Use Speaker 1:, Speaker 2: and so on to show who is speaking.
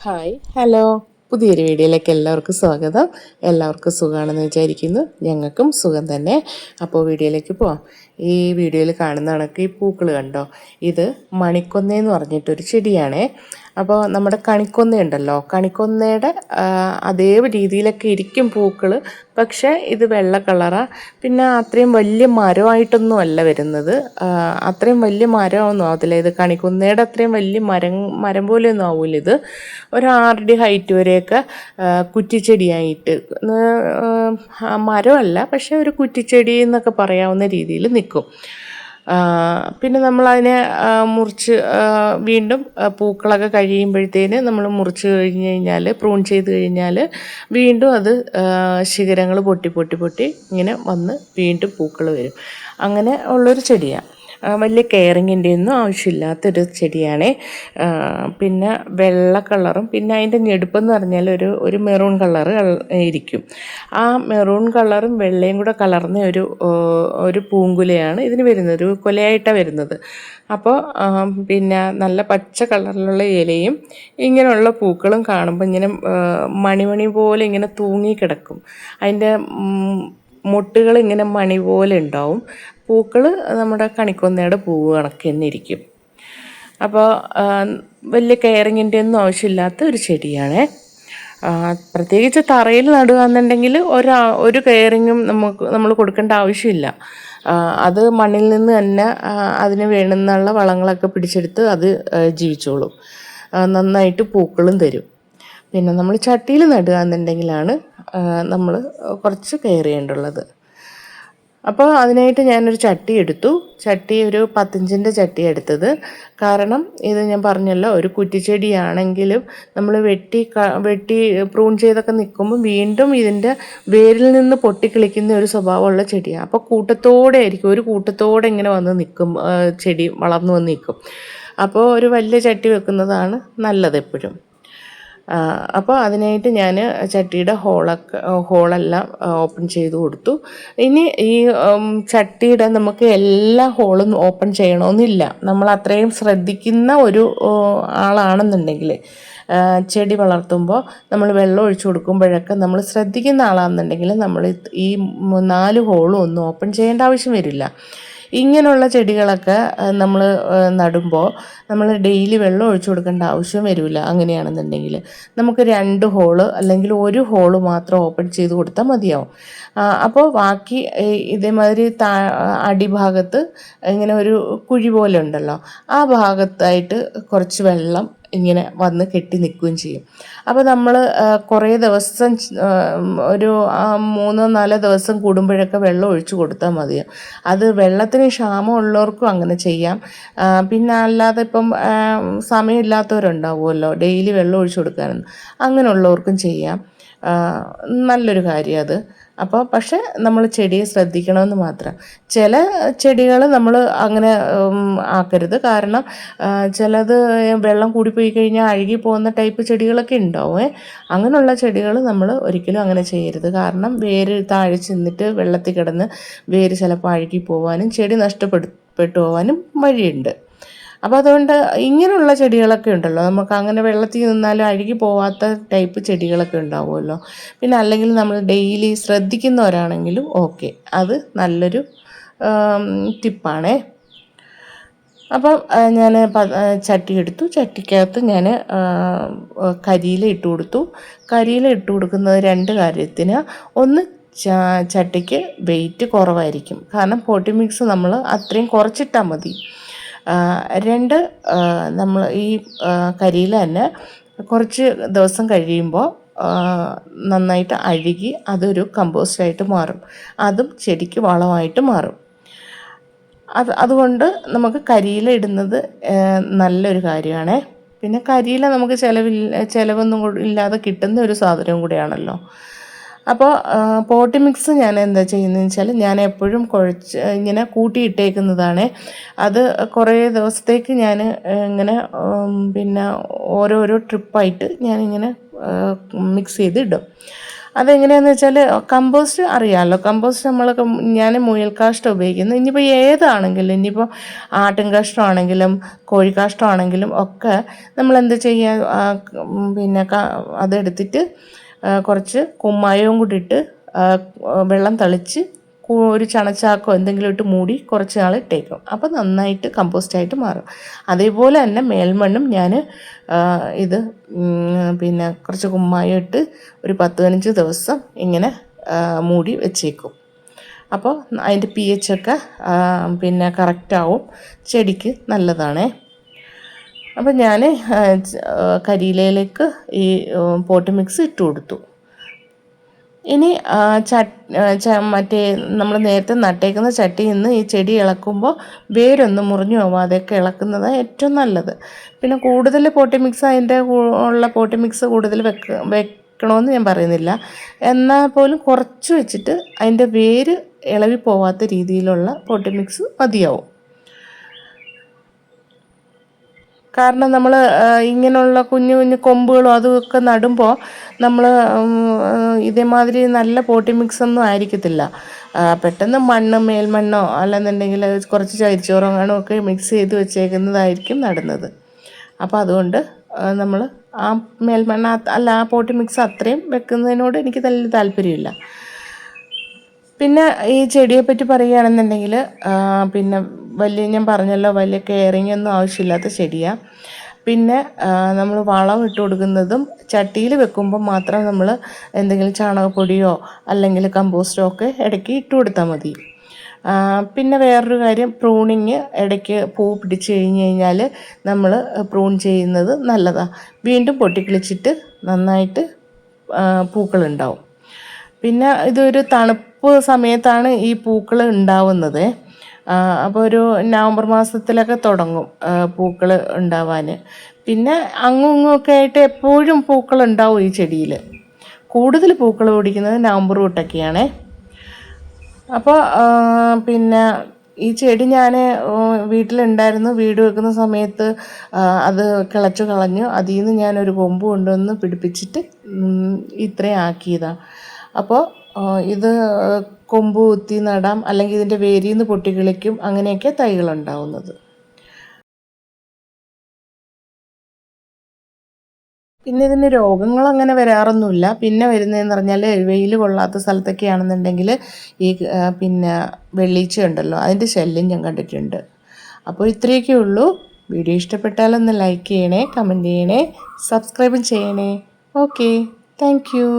Speaker 1: Hi hello, പുതിയൊരു വീഡിയോയിലേക്ക് എല്ലാവർക്കും സ്വാഗതം. എല്ലാവർക്കും സുഖമാണെന്ന് വിചാരിക്കുന്നു. ഞങ്ങൾക്കും സുഖം തന്നെ. അപ്പോൾ വീഡിയോയിലേക്ക് പോവാം. ഈ വീഡിയോയിൽ കാണുന്ന കണക്ക് ഈ പൂക്കൾ കണ്ടോ, ഇത് മണിക്കൊന്നയെന്ന് പറഞ്ഞിട്ടൊരു ചെടിയാണേ. അപ്പോൾ നമ്മുടെ കണിക്കൊന്നയുണ്ടല്ലോ, കണിക്കൊന്നയുടെ അതേ രീതിയിലൊക്കെ ഇരിക്കും പൂക്കൾ. പക്ഷേ ഇത് വെള്ള കളറാണ്. പിന്നെ അത്രയും വലിയ മരമായിട്ടൊന്നും അല്ല വരുന്നത്. അത്രയും വലിയ മരമൊന്നും ആവത്തില്ല. ഇത് കണിക്കൊന്നയുടെ അത്രയും വലിയ മരം പോലെയൊന്നും ആവില്ല. ഇത് ഒരു 6 ഹൈറ്റ് വരെയൊക്കെ കുറ്റിച്ചെടിയായിട്ട്, മരമല്ല പക്ഷേ ഒരു കുറ്റിച്ചെടി എന്നൊക്കെ പറയാവുന്ന രീതിയിൽ നിൽക്കും. പിന്നെ നമ്മളതിനെ മുറിച്ച് വീണ്ടും പൂക്കളൊക്കെ കഴിയുമ്പോഴത്തേന് നമ്മൾ മുറിച്ച് കഴിഞ്ഞ് കഴിഞ്ഞാൽ, പ്രൂൺ ചെയ്ത് കഴിഞ്ഞാൽ വീണ്ടും അത് ശിഖരങ്ങൾ പൊട്ടി പൊട്ടി പൊട്ടി ഇങ്ങനെ വന്ന് വീണ്ടും പൂക്കൾ വരും. അങ്ങനെ ഉള്ളൊരു ചെടിയാണ്. വലിയ കെയറിങ്ങിൻ്റെ ഒന്നും ആവശ്യമില്ലാത്തൊരു ചെടിയാണ്. പിന്നെ വെള്ള കളറും പിന്നെ അതിൻ്റെ ഞെടുപ്പെന്ന് പറഞ്ഞാൽ ഒരു മെറൂൺ കളറ് ഇരിക്കും. ആ മെറൂൺ കളറും വെള്ളയും കൂടെ കലർന്ന ഒരു പൂങ്കുലയാണ് ഇതിന് വരുന്നത്. ഒരു കുലയായിട്ടാണ് വരുന്നത്. അപ്പോൾ പിന്നെ നല്ല പച്ച കളറിലുള്ള ഇലയും ഇങ്ങനെയുള്ള പൂക്കളും കാണുമ്പോൾ ഇങ്ങനെ മണിമണി പോലെ ഇങ്ങനെ തൂങ്ങിക്കിടക്കും. അതിൻ്റെ മൊട്ടുകൾ ഇങ്ങനെ മണി പോലെ ഉണ്ടാവും. പൂക്കൾ നമ്മുടെ കണിക്കൊന്നയുടെ പൂവ് കണക്ക് തന്നെ ഇരിക്കും. അപ്പോൾ വലിയ കെയറിങ്ങിൻ്റെ ഒന്നും ആവശ്യമില്ലാത്ത ഒരു ചെടിയാണ്. പ്രത്യേകിച്ച് തറയിൽ നടുക എന്നുണ്ടെങ്കിൽ ഒരു കെയറിങ്ങും നമ്മൾ കൊടുക്കേണ്ട ആവശ്യമില്ല. അത് മണ്ണിൽ നിന്ന് തന്നെ അതിന് വേണ്ടുന്നുള്ള വളങ്ങളൊക്കെ പിടിച്ചെടുത്ത് അത് ജീവിച്ചോളും. നന്നായിട്ട് പൂക്കളും തരും. പിന്നെ നമ്മൾ ചട്ടിയിൽ നടുക എന്നുണ്ടെങ്കിലാണ് നമ്മൾ കുറച്ച് കെയർ ചെയ്യേണ്ടുള്ളത്. അപ്പോൾ അതിനായിട്ട് ഞാനൊരു ചട്ടി എടുത്തു. ചട്ടി ഒരു 10 ഇഞ്ചിൻ്റെ ചട്ടി എടുത്തത്. കാരണം ഇത് ഞാൻ പറഞ്ഞല്ലോ, ഒരു കുറ്റിച്ചെടിയാണെങ്കിലും നമ്മൾ വെട്ടി പ്രൂൺ ചെയ്തൊക്കെ നിൽക്കുമ്പോൾ വീണ്ടും ഇതിൻ്റെ വേരിൽ നിന്ന് പൊട്ടിക്കിളിക്കുന്ന ഒരു സ്വഭാവമുള്ള ചെടിയാണ്. അപ്പോൾ കൂട്ടത്തോടെ ആയിരിക്കും, ഒരു കൂട്ടത്തോടെ ഇങ്ങനെ വന്ന് നിൽക്കും, ചെടി വളർന്നു വന്ന് നിൽക്കും. അപ്പോൾ ഒരു വലിയ ചട്ടി വെക്കുന്നതാണ് നല്ലത് എപ്പോഴും. അപ്പോൾ അതിനായിട്ട് ഞാൻ ചട്ടിയുടെ ഹോളെല്ലാം ഓപ്പൺ ചെയ്ത് കൊടുത്തു. ഇനി ഈ ചട്ടിയുടെ നമുക്ക് എല്ലാ ഹോളും ഓപ്പൺ ചെയ്യണമെന്നില്ല. നമ്മൾ അത്രയും ശ്രദ്ധിക്കുന്ന ഒരു ആളാണെന്നുണ്ടെങ്കിൽ, ചെടി വളർത്തുമ്പോൾ നമ്മൾ വെള്ളം ഒഴിച്ചു കൊടുക്കുമ്പോഴൊക്കെ നമ്മൾ ശ്രദ്ധിക്കുന്ന ആളാണെന്നുണ്ടെങ്കിൽ നമ്മൾ ഈ 4 ഹോളും ഒന്നും ഓപ്പൺ ചെയ്യേണ്ട ആവശ്യം വരില്ല. ഇങ്ങനെയുള്ള ചെടികളൊക്കെ നമ്മൾ നടുമ്പോൾ നമ്മൾ ഡെയിലി വെള്ളം ഒഴിച്ചു കൊടുക്കേണ്ട ആവശ്യം വരില്ല. അങ്ങനെയാണെന്നുണ്ടെങ്കിൽ നമുക്ക് 2 ഹോള് അല്ലെങ്കിൽ 1 ഹോള് മാത്രം ഓപ്പൺ ചെയ്ത് കൊടുത്താൽ മതിയാവും. അപ്പോൾ ബാക്കി ഇതേമാതിരി അടിഭാഗത്ത് ഇങ്ങനെ ഒരു കുഴി പോലെ ഉണ്ടല്ലോ, ആ ഭാഗത്തായിട്ട് കുറച്ച് വെള്ളം ഇങ്ങനെ വന്ന് കെട്ടി നിൽക്കുകയും ചെയ്യും. അപ്പോൾ നമ്മൾ കുറേ ദിവസം, ഒരു 3-4 ദിവസം കൂടുമ്പോഴൊക്കെ വെള്ളം ഒഴിച്ചു കൊടുത്താൽ മതിയാവും. അത് വെള്ളത്തിന് ക്ഷാമമുള്ളവർക്കും അങ്ങനെ ചെയ്യാം. പിന്നെ അല്ലാതെ ഇപ്പം സമയമില്ലാത്തവരുണ്ടാവുമല്ലോ ഡെയിലി വെള്ളം ഒഴിച്ചു കൊടുക്കാനൊന്നും, അങ്ങനെയുള്ളവർക്കും ചെയ്യാം. നല്ലൊരു കാര്യം അത്. അപ്പോൾ പക്ഷേ നമ്മൾ ചെടിയെ ശ്രദ്ധിക്കണമെന്ന് മാത്രം. ചില ചെടികൾ നമ്മൾ അങ്ങനെ ആക്കരുത്. കാരണം ചിലത് വെള്ളം കൂടിപ്പോയി കഴിഞ്ഞാൽ അഴുകി പോകുന്ന ടൈപ്പ് ചെടികളൊക്കെ ഉണ്ടാവും. അങ്ങനെയുള്ള ചെടികൾ നമ്മൾ ഒരിക്കലും അങ്ങനെ ചെയ്യരുത്. കാരണം വേര് താഴെ ചെന്നിട്ട് വെള്ളത്തിൽ കിടന്ന് വേര് ചിലപ്പോൾ അഴുകി പോകാനും ചെടി നഷ്ടപ്പെട്ടു പോകാനും വഴിയുണ്ട്. അപ്പോൾ അതുകൊണ്ട് ഇങ്ങനെയുള്ള ചെടികളൊക്കെ ഉണ്ടല്ലോ, നമുക്ക് അങ്ങനെ വെള്ളത്തിൽ നിന്നാലും അഴുകി പോവാത്ത ടൈപ്പ് ചെടികളൊക്കെ ഉണ്ടാവുമല്ലോ. പിന്നെ അല്ലെങ്കിൽ നമ്മൾ ഡെയിലി ശ്രദ്ധിക്കുന്നവരാണെങ്കിലും ഓക്കെ, അത് നല്ലൊരു ടിപ്പാണേ. അപ്പം ഞാൻ ചട്ടി എടുത്തു. ചട്ടിക്കകത്ത് ഞാൻ കരിയില ഇട്ട് കൊടുത്തു. കരിയില ഇട്ട് കൊടുക്കുന്നത് 2 കാര്യത്തിന്. ഒന്ന്, ചട്ടിക്ക് വെയിറ്റ് കുറവായിരിക്കും. കാരണം പോട്ടി മിക്സ് നമ്മൾ അത്രയും കുറച്ചിട്ടാൽ മതി. 2, നമ്മൾ ഈ കരിയില തന്നെ കുറച്ച് ദിവസം കഴിയുമ്പോൾ നന്നായിട്ട് അഴുകി അതൊരു കമ്പോസ്റ്റായിട്ട് മാറും. അതും ചെടിക്ക് വളമായിട്ട് മാറും. അതുകൊണ്ട് നമുക്ക് കരിയില ഇടുന്നത് നല്ലൊരു കാര്യമാണ്. പിന്നെ കരിയില നമുക്ക് ചിലവൊന്നും ഇല്ലാതെ കിട്ടുന്ന ഒരു സാധനവും കൂടെയാണല്ലോ. അപ്പോൾ പോട്ടി മിക്സ് ഞാൻ എന്താ ചെയ്യുന്നതെന്ന് വെച്ചാൽ, ഞാൻ എപ്പോഴും കുഴച്ച് ഇങ്ങനെ കൂട്ടിയിട്ടേക്കുന്നതാണ്. അത് കുറേ ദിവസത്തേക്ക് ഞാൻ ഇങ്ങനെ പിന്നെ ഓരോരോ ട്രിപ്പായിട്ട് ഞാനിങ്ങനെ മിക്സ് ചെയ്തിടും. അതെങ്ങനെയാണെന്ന് വെച്ചാൽ കമ്പോസ്റ്റ് അറിയാമല്ലോ, കമ്പോസ്റ്റ് ഞാൻ മുയൽ കാഷ്ടം ഉപയോഗിക്കുന്നത്. ഇനിയിപ്പോൾ ഏതാണെങ്കിലും, ഇനിയിപ്പോൾ ആട്ടിൻ കാഷ്ടമാണെങ്കിലും കോഴിക്കാഷ്ടമാണെങ്കിലും ഒക്കെ നമ്മളെന്ത് ചെയ്യുക, പിന്നെ അതെടുത്തിട്ട് കുറച്ച് കുമ്മായവും കൂടി ഇട്ട് വെള്ളം തളിച്ച് ഒരു ചണച്ചാക്കോ എന്തെങ്കിലും ഇട്ട് മൂടി കുറച്ച് നാൾ ഇട്ടേക്കും. അപ്പോൾ നന്നായിട്ട് കമ്പോസ്റ്റായിട്ട് മാറും. അതേപോലെ തന്നെ മേൽമണ്ണും ഞാൻ ഇത് പിന്നെ കുറച്ച് കുമ്മായം ഇട്ട് ഒരു 10-15 ദിവസം ഇങ്ങനെ മൂടി വെച്ചേക്കും. അപ്പോൾ അതിൻ്റെ pH ഒക്കെ പിന്നെ കറക്റ്റാവും, ചെടിക്ക് നല്ലതാണേ. അപ്പോൾ ഞാൻ കരിയിലയിലേക്ക് ഈ പോട്ട് മിക്സ് ഇട്ട് കൊടുത്തു. ഇനി മറ്റേ നമ്മൾ നേരത്തെ നട്ടേക്കുന്ന ചട്ടിയിൽ നിന്ന് ഈ ചെടി ഇളക്കുമ്പോൾ വേരൊന്ന് മുറിഞ്ഞു പോവാതെയൊക്കെ ഇളക്കുന്നത് ഏറ്റവും നല്ലത്. പിന്നെ കൂടുതൽ പോട്ടി മിക്സ് ഉള്ള പോട്ടി മിക്സ് കൂടുതൽ വെക്കണമെന്ന് ഞാൻ പറയുന്നില്ല. എന്നാൽ പോലും കുറച്ച് വെച്ചിട്ട് അതിൻ്റെ വേര് ഇളകി പോവാത്ത രീതിയിലുള്ള പോട്ടി മിക്സ് മതിയാവും. കാരണം നമ്മൾ ഇങ്ങനെയുള്ള കുഞ്ഞു കുഞ്ഞു കൊമ്പുകളും അതുമൊക്കെ നടുമ്പോൾ നമ്മൾ ഇതേമാതിരി നല്ല പോട്ടി മിക്സൊന്നും ആയിരിക്കത്തില്ല. പെട്ടെന്ന് മേൽമണ്ണോ അല്ലെന്നുണ്ടെങ്കിൽ കുറച്ച് ചകിരിച്ചോറോ ഒക്കെ മിക്സ് ചെയ്ത് വെച്ചേക്കുന്നതായിരിക്കും നടുന്നത്. അപ്പോൾ അതുകൊണ്ട് നമ്മൾ ആ മേൽമണ്ണ അല്ല ആ പോട്ടി മിക്സ് അത്രയും വെക്കുന്നതിനോട് എനിക്ക് വലിയ താല്പര്യമില്ല. പിന്നെ ഈ ചെടിയെപ്പറ്റി പറയുകയാണെന്നുണ്ടെങ്കിൽ പിന്നെ ഞാൻ പറഞ്ഞല്ലോ, വലിയ കെയറിങ് ഒന്നും ആവശ്യമില്ലാത്ത ചെടിയാണ്. പിന്നെ നമ്മൾ വളം ഇട്ട് കൊടുക്കുന്നതും ചട്ടിയിൽ വെക്കുമ്പോൾ മാത്രം നമ്മൾ എന്തെങ്കിലും ചാണകപ്പൊടിയോ അല്ലെങ്കിൽ കമ്പോസ്റ്റോ ഒക്കെ ഇടയ്ക്ക് ഇട്ട് കൊടുത്താൽ മതി. പിന്നെ വേറൊരു കാര്യം, പ്രൂണിങ് ഇടയ്ക്ക് പൂ പിടിച്ച് കഴിഞ്ഞാൽ നമ്മൾ പ്രൂൺ ചെയ്യുന്നത് നല്ലതാണ്. വീണ്ടും പൊട്ടിക്കിളിച്ചിട്ട് നന്നായിട്ട് പൂക്കളുണ്ടാവും. പിന്നെ ഇതൊരു തണുപ്പ് സമയത്താണ് ഈ പൂക്കൾ ഉണ്ടാവുന്നത്. അപ്പോൾ ഒരു നവംബർ മാസത്തിലൊക്കെ തുടങ്ങും പൂക്കൾ ഉണ്ടാവാൻ. പിന്നെ അങ്ങും ഇങ്ങുമൊക്കെ ആയിട്ട് എപ്പോഴും പൂക്കൾ ഉണ്ടാവും ഈ ചെടിയിൽ. കൂടുതൽ പൂക്കൾ പിടിക്കുന്നത് നവംബർ തൊട്ടൊക്കെയാണ്. അപ്പോൾ പിന്നെ ഈ ചെടി ഞാൻ വീട്ടിലുണ്ടായിരുന്നു. വീട് വെക്കുന്ന സമയത്ത് അത് കിളച്ചു കളഞ്ഞു. അതിൽ നിന്ന് ഞാനൊരു കൊമ്പ് കൊണ്ടുവന്ന് പിടിപ്പിച്ചിട്ട് ഇത്രയും ആക്കിയതാണ്. അപ്പോൾ ഇത് കൊമ്പ് കുത്തി നടാം, അല്ലെങ്കിൽ ഇതിൻ്റെ വേരിൽ നിന്ന് പൊട്ടിക്കിളിക്കും, അങ്ങനെയൊക്കെ തൈകളുണ്ടാവുന്നത്. പിന്നെ ഇതിന് രോഗങ്ങളങ്ങനെ വരാറൊന്നുമില്ല. പിന്നെ വരുന്നതെന്ന് പറഞ്ഞാൽ വെയിൽ കൊള്ളാത്ത സ്ഥലത്തൊക്കെ ആണെന്നുണ്ടെങ്കിൽ ഈ പിന്നെ വെള്ളീച്ച ഉണ്ടല്ലോ, അതിൻ്റെ ശല്യം ഞാൻ കണ്ടിട്ടുണ്ട്. അപ്പോൾ ഇത്രയൊക്കെ ഉള്ളൂ. വീഡിയോ ഇഷ്ടപ്പെട്ടാലൊന്ന് ലൈക്ക് ചെയ്യണേ, കമൻറ്റ് ചെയ്യണേ, സബ്സ്ക്രൈബും ചെയ്യണേ. Okay, thank you.